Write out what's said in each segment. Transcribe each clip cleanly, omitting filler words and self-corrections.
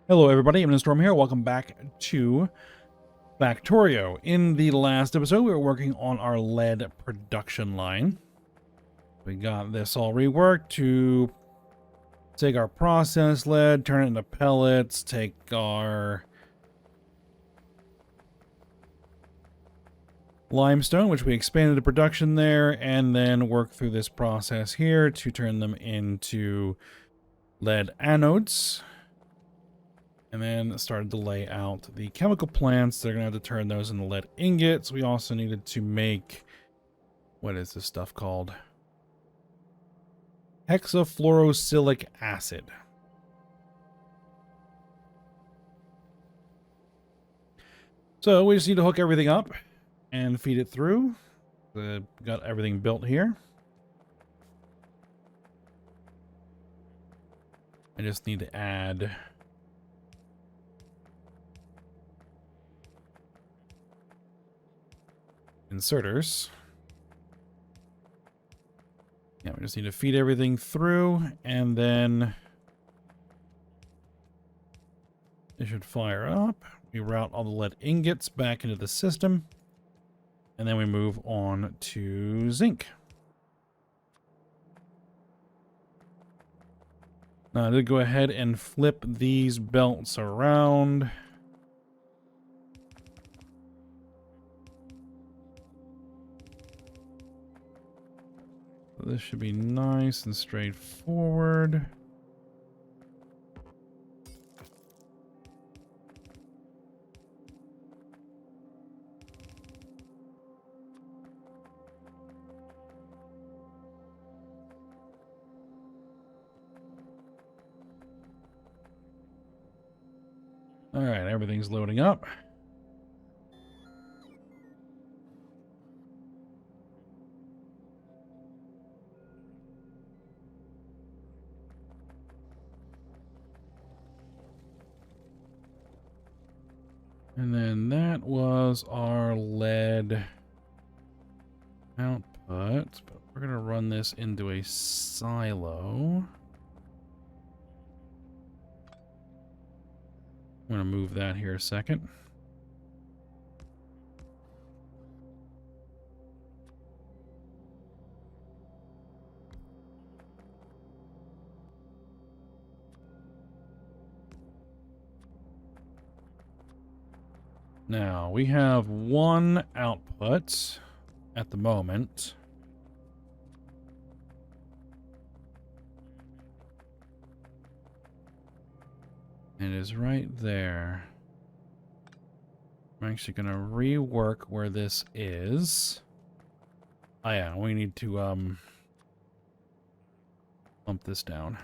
Hello everybody, I'm Storm here. Welcome back to Factorio. In the last episode, we were working on our lead production line. We got this all reworked to take our processed lead, turn it into pellets, take our limestone, which we expanded the production there, and then work through this process here to turn them into lead anodes. And then started to lay out the chemical plants. They're going to have to turn those into lead ingots. We also needed to make, what is this stuff called? Hexafluorosilicic acid. So we just need to hook everything up and feed it through. Got everything built here. I just need to add inserters. Yeah, we just need to feed everything through, and then it should fire up. We route all the lead ingots back into the system, and then we move on to zinc. Now I did go ahead and flip these belts around. This should be nice and straightforward. All right, everything's loading up. And then that was our lead output, but we're going to run this into a silo. I'm going to move that here a second. Now, we have one output at the moment. It is right there. I'm actually going to rework where this is. Oh yeah, we need to bump this down.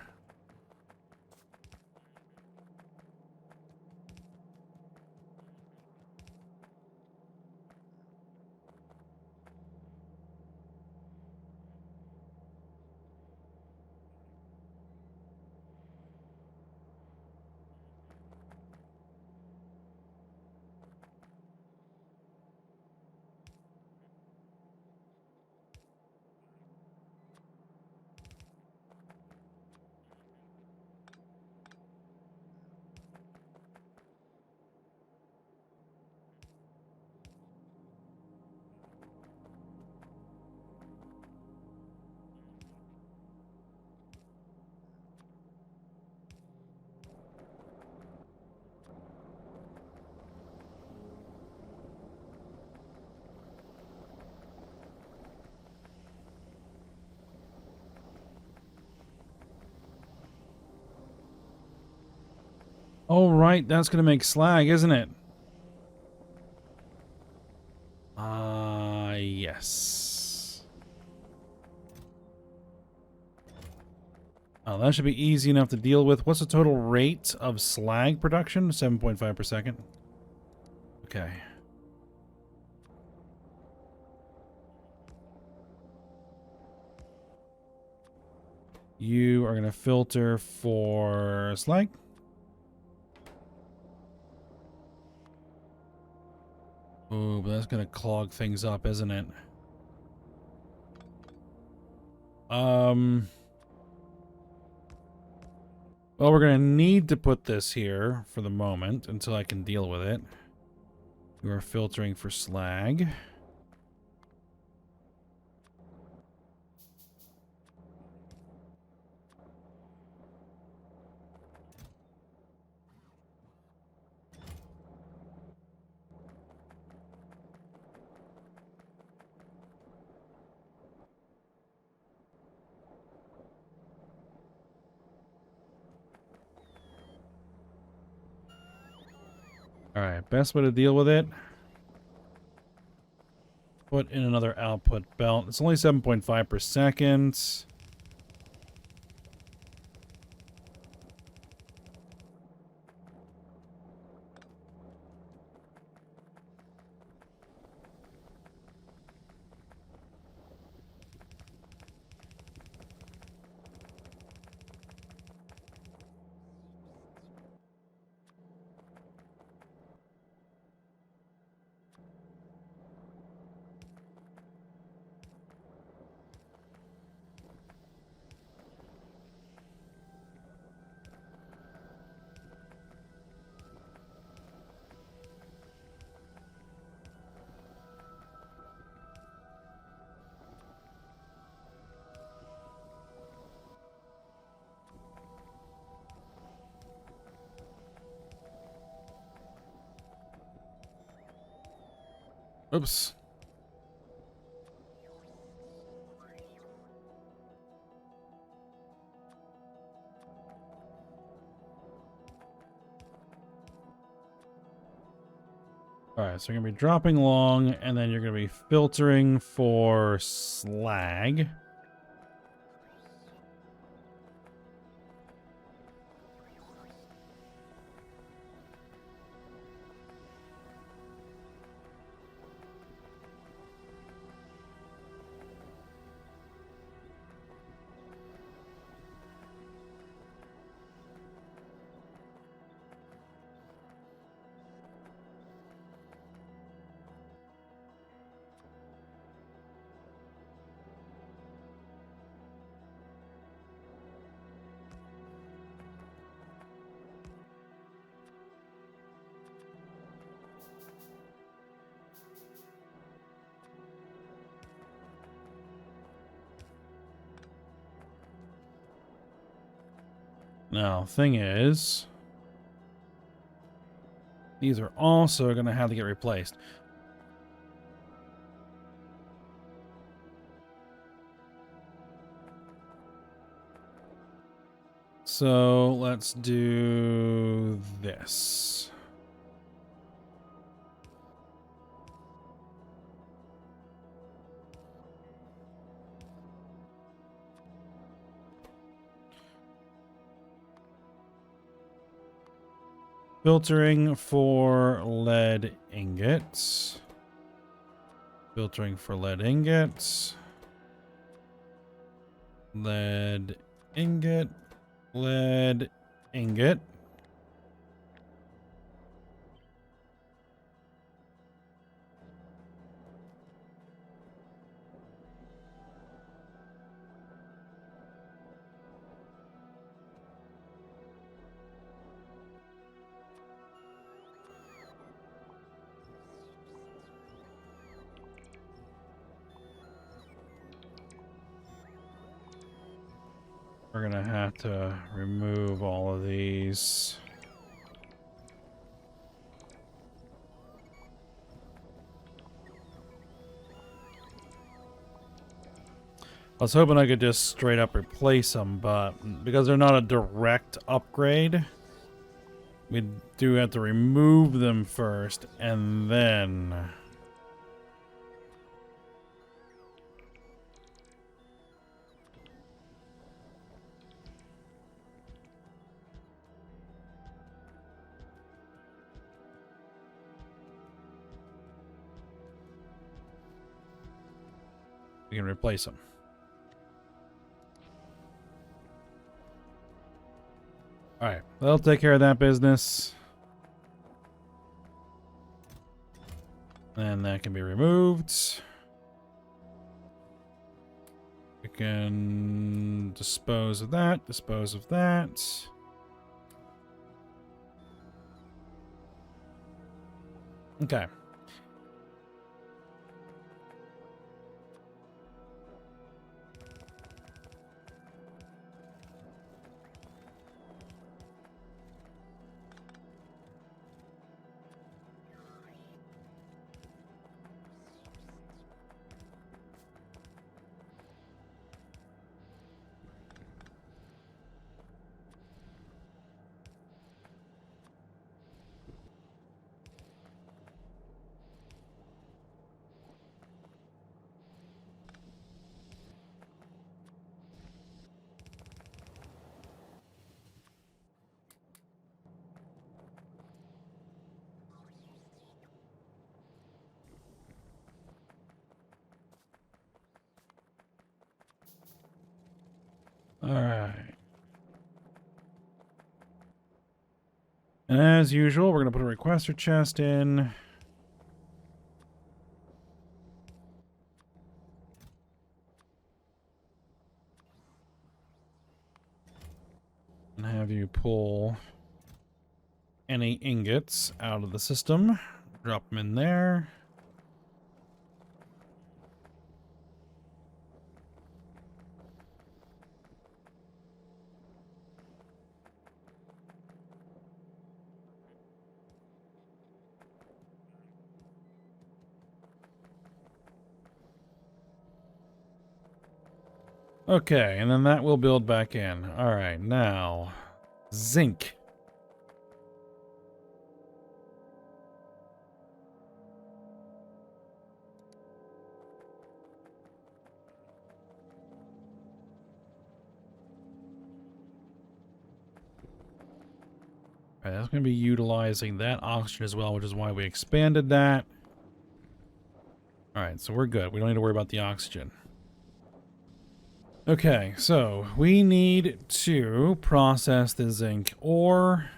Oh, right, that's going to make slag, isn't it? Yes. Oh, that should be easy enough to deal with. What's the total rate of slag production? 7.5 per second. Okay. You are going to filter for slag. Oh, but that's going to clog things up, isn't it? Well, we're going to need to put this here for the moment until I can deal with it. We are filtering for slag. Alright, best way to deal with it. Put in another output belt. It's only 7.5 per second. Oops. Alright, so you're going to be dropping along, and then you're going to be filtering for slag. Now, thing is, these are also going to have to get replaced. So let's do this. Filtering for lead ingots. Filtering for lead ingots. Lead ingot. Lead ingot. We're gonna have to remove all of these. I was hoping I could just straight up replace them, but because they're not a direct upgrade, we do have to remove them first, and then... we can replace them. Alright, that'll take care of that business. And that can be removed. We can dispose of that, dispose of that. Okay. All right. And as usual, we're going to put a requester chest in. And have you pull any ingots out of the system. Drop them in there. Okay, and then that will build back in. All right, now zinc. All right, that's going to be utilizing that oxygen as well, which is why we expanded that. All right, so we're good. We don't need to worry about the oxygen. Okay, so we need to process the zinc ore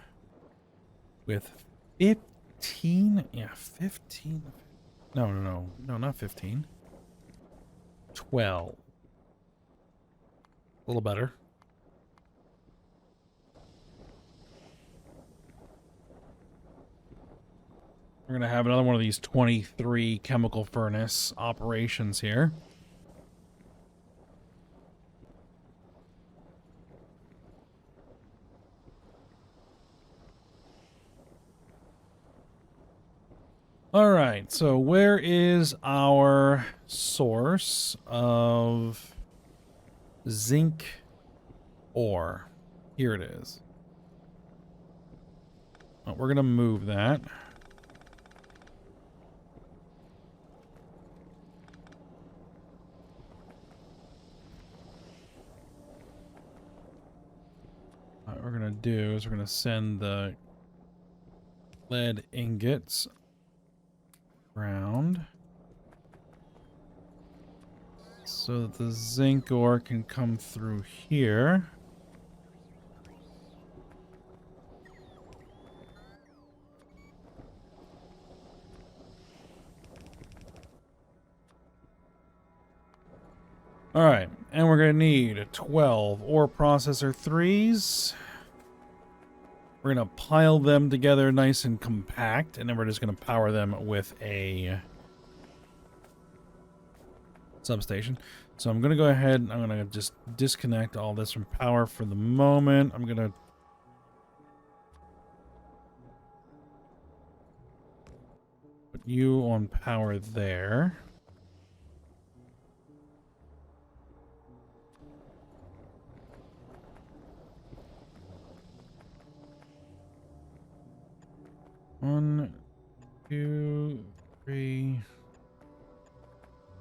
with 15. Yeah, 15. No, not 15. 12. A little better. We're going to have another one of these 23 chemical furnace operations here. All right, so where is our source of zinc ore? Here it is. Oh, we're going to move that. What we're going to do is we're going to send the lead ingots around so that the zinc ore can come through here. All right, and we're going to need 12 ore processor 3s. We're going to pile them together nice and compact, and then we're just going to power them with a substation. So I'm going to go ahead and I'm going to just disconnect all this from power for the moment. I'm going to put you on power there. One, 2, 3,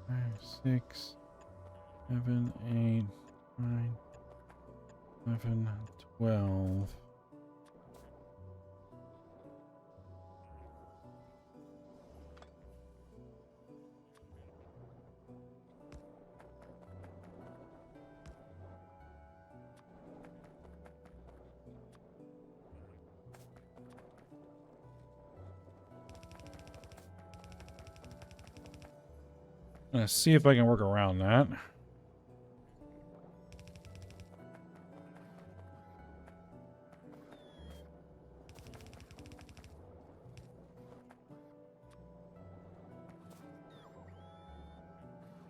5, 6, 7, 8, 9, 11, 12. I'm gonna see if I can work around that.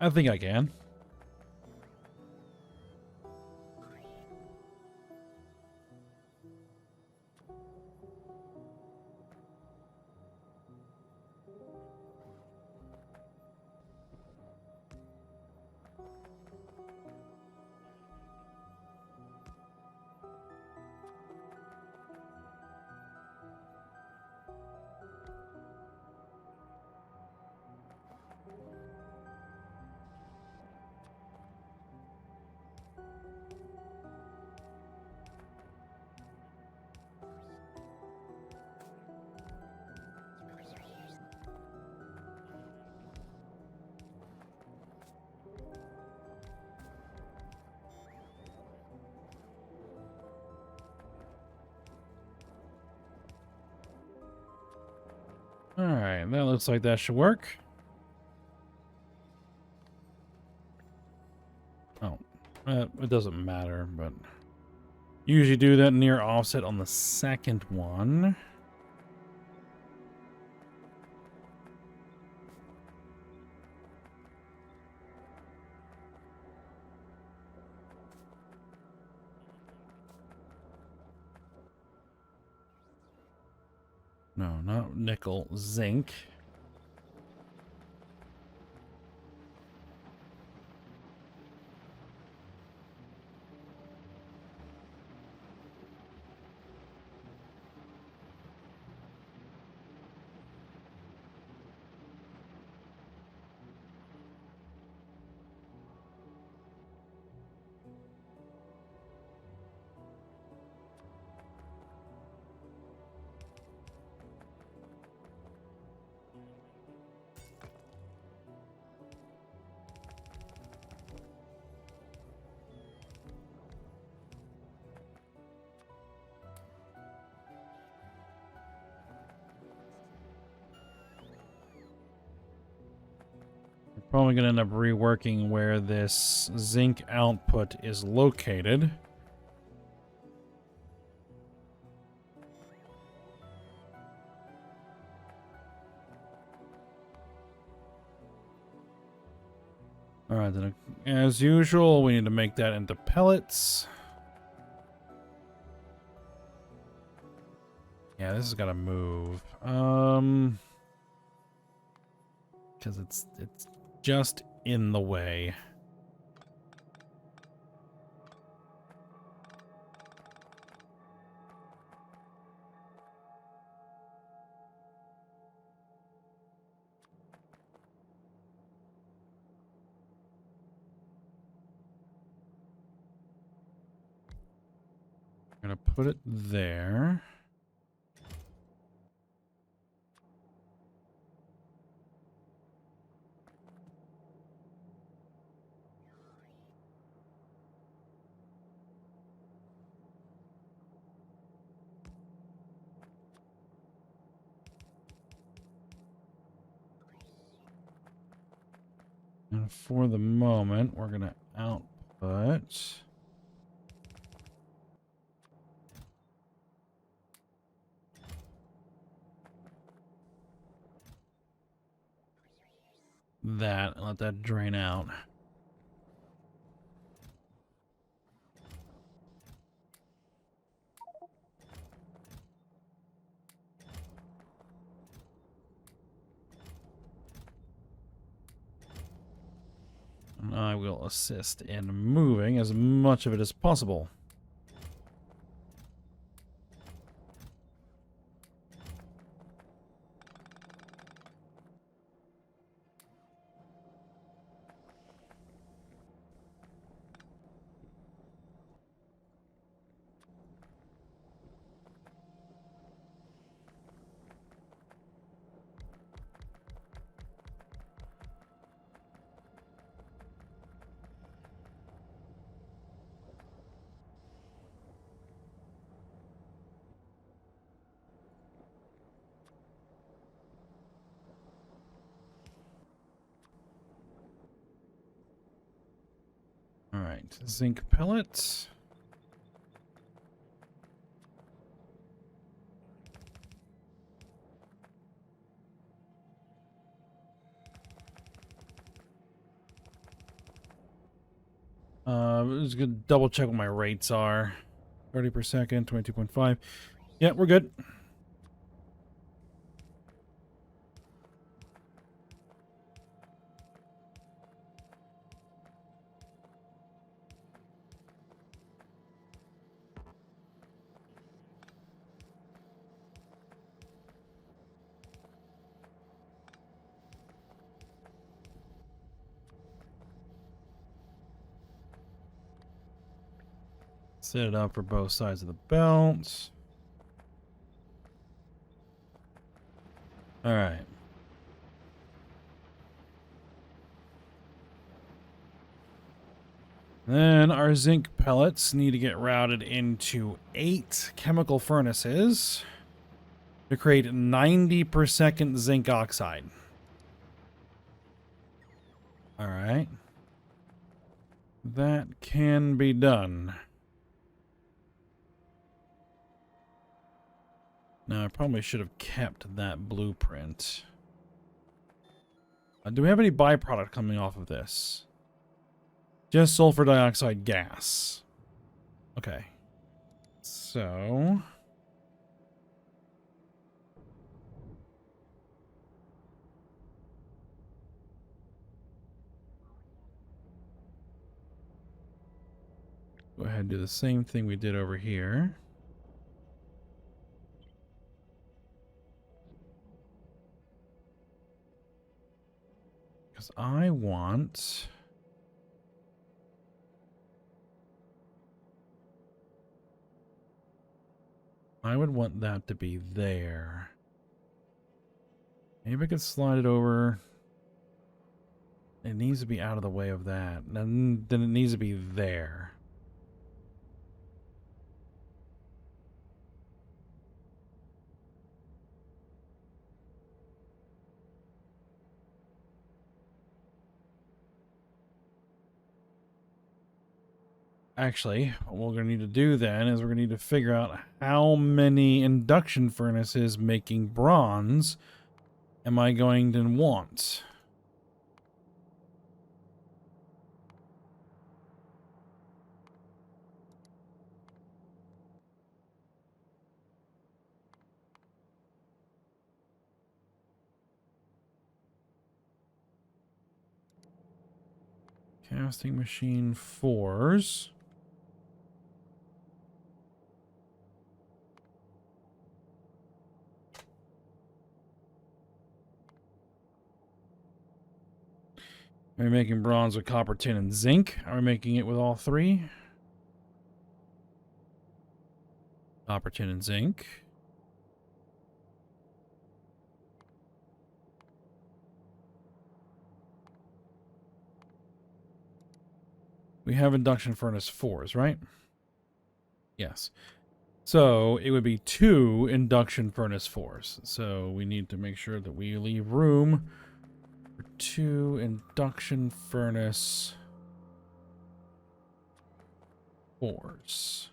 I think I can. Alright, that looks like that should work. Oh, it doesn't matter, but usually do that near offset on the second one. No, not nickel, zinc. Probably going to end up reworking where this zinc output is located. Alright, then as usual, we need to make that into pellets. Yeah, this has got to move. Because it's just in the way. I'm gonna put it there. And for the moment, we're gonna output that and let that drain out. And I will assist in moving as much of it as possible. All right, zinc pellets. Just gonna double check what my rates are. 30 per second, 22.5. Yeah, we're good. Set it up for both sides of the belt. All right. Then our zinc pellets need to get routed into 8 chemical furnaces to create 90 per second zinc oxide. All right. That can be done. Now, I probably should have kept that blueprint. Do we have any byproduct coming off of this? Just sulfur dioxide gas. Okay. So... go ahead and do the same thing we did over here. Because I want... I would want that to be there. Maybe I could slide it over. It needs to be out of the way of that. Then it needs to be there. Actually, what we're going to need to do then is we're going to need to figure out how many induction furnaces making bronze am I going to want. Casting machine 4s. Are we making bronze with copper, tin, and zinc? Are we making it with all 3? Copper, tin, and zinc. We have induction furnace 4s, right? Yes. So it would be 2 induction furnace 4s. So we need to make sure that we leave room for 2 induction furnace 4s.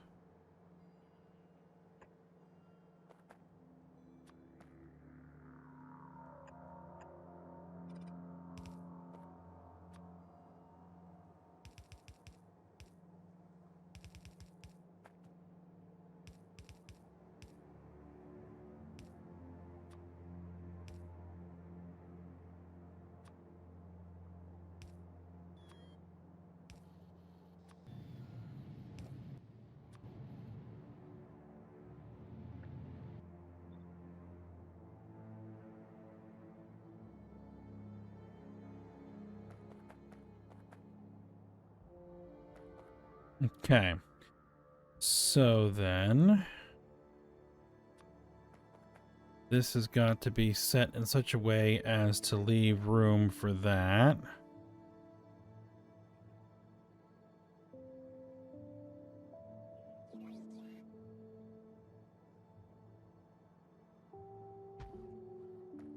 Okay. So then... this has got to be set in such a way as to leave room for that.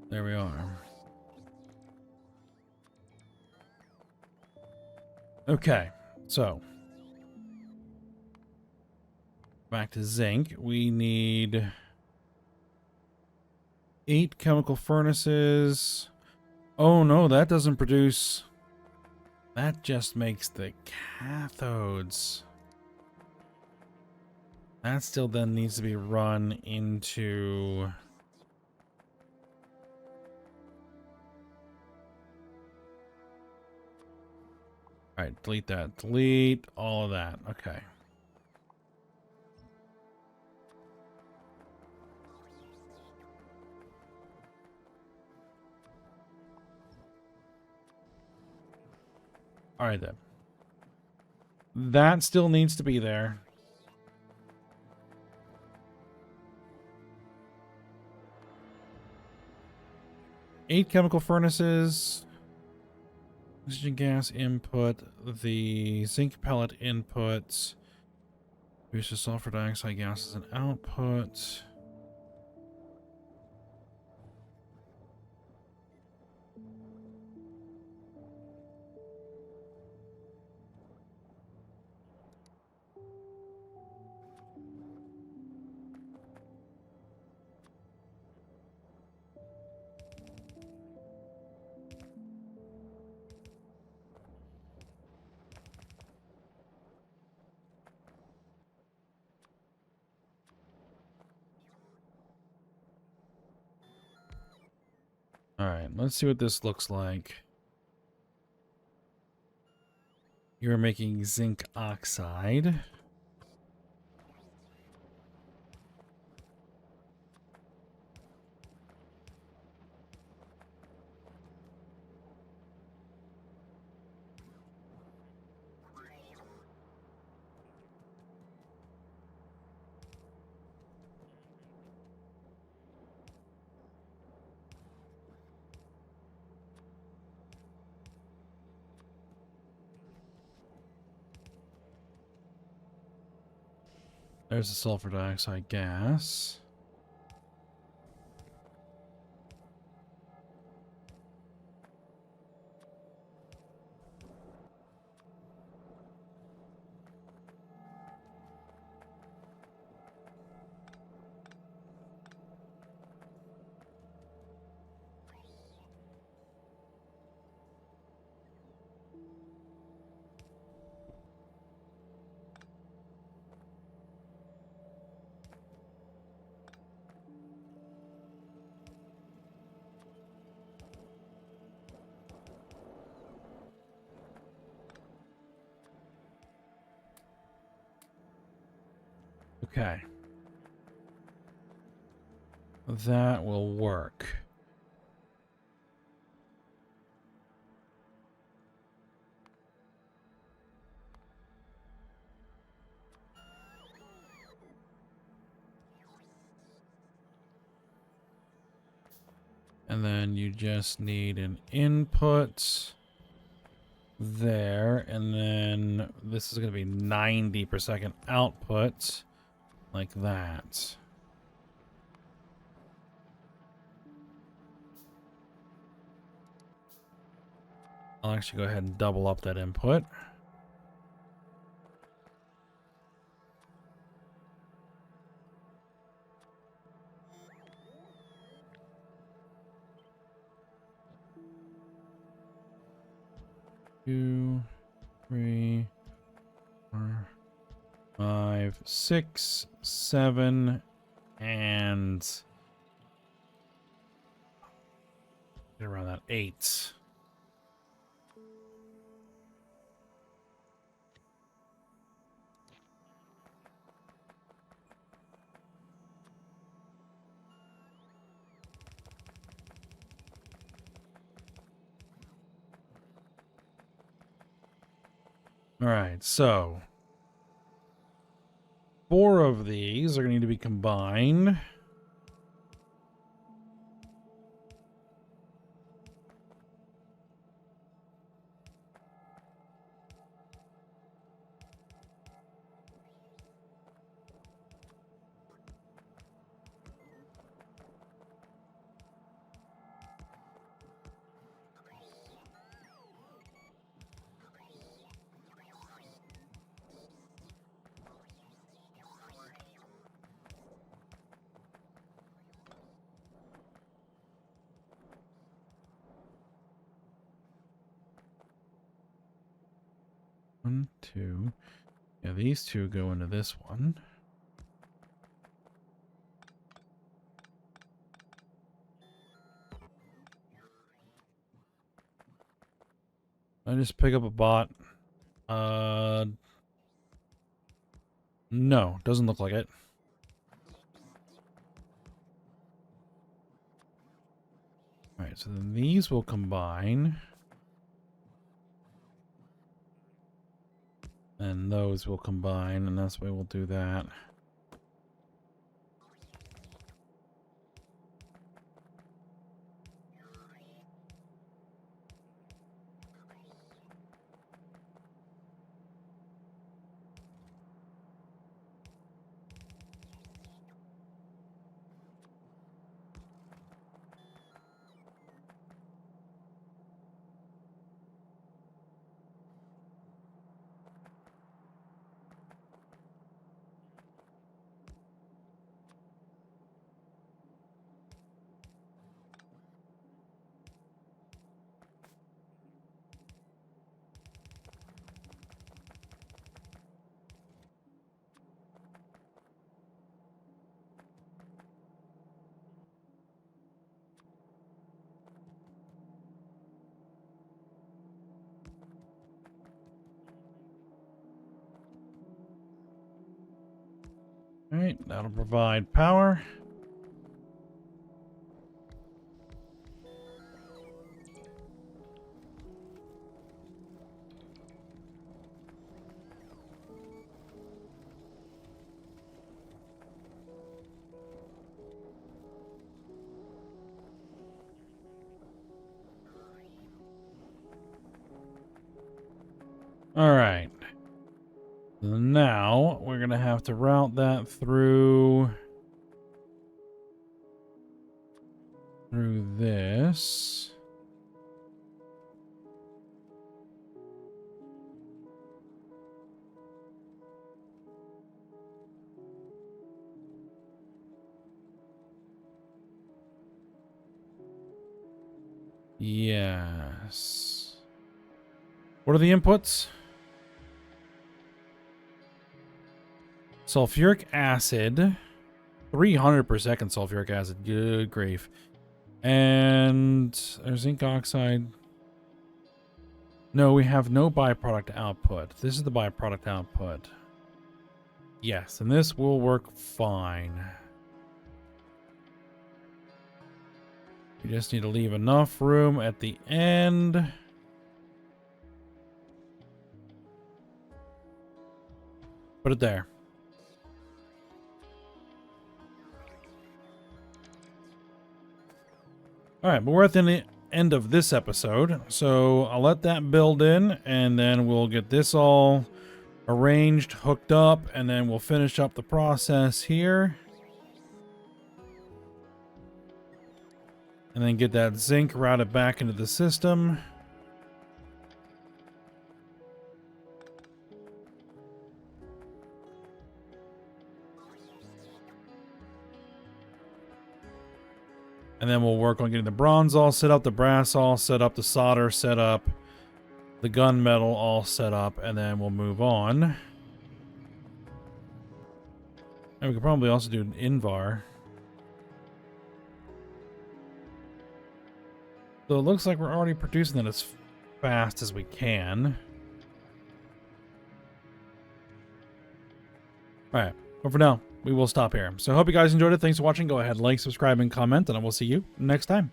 There we are. Okay, so back to zinc. We need 8 chemical furnaces. Oh no, that doesn't produce. That just makes the cathodes. That still then needs to be run into... Alright, delete that. Delete all of that. Okay. Alright then. That still needs to be there. Eight chemical furnaces. Oxygen gas input. The zinc pellet inputs. Produces sulfur dioxide gas as an output. Alright, let's see what this looks like. You're making zinc oxide. There's the sulfur dioxide gas. Okay. That will work. And then you just need an input there. And then this is going to be 90 per second output. Like that. I'll actually go ahead and double up that input. Two, three, 4, 5, 6, 7, and get around that 8. All right, so 4 of these are going to need to be combined. 1, 2. Yeah, these two go into this one. I just pick up a bot. No, doesn't look like it. Alright, so then these will combine. And those will combine, and that's why we'll do that. Alright, that'll provide power. Alright. Now, we're going to have to route that through this. Yes. What are the inputs? Sulfuric acid. 300 per second sulfuric acid. Good grief. And there's zinc oxide. No, we have no byproduct output. This is the byproduct output. Yes, and this will work fine. We just need to leave enough room at the end. Put it there. Alright, but we're at the end of this episode, so I'll let that build in, and then we'll get this all arranged, hooked up, and then we'll finish up the process here. And then get that zinc routed back into the system. And then we'll work on getting the bronze all set up, the brass all set up, the solder set up, the gunmetal all set up, and then we'll move on. And we could probably also do an invar. So it looks like we're already producing that as fast as we can. Alright, but for now, we will stop here. So I hope you guys enjoyed it. Thanks for watching. Go ahead, like, subscribe, and comment, and I will see you next time.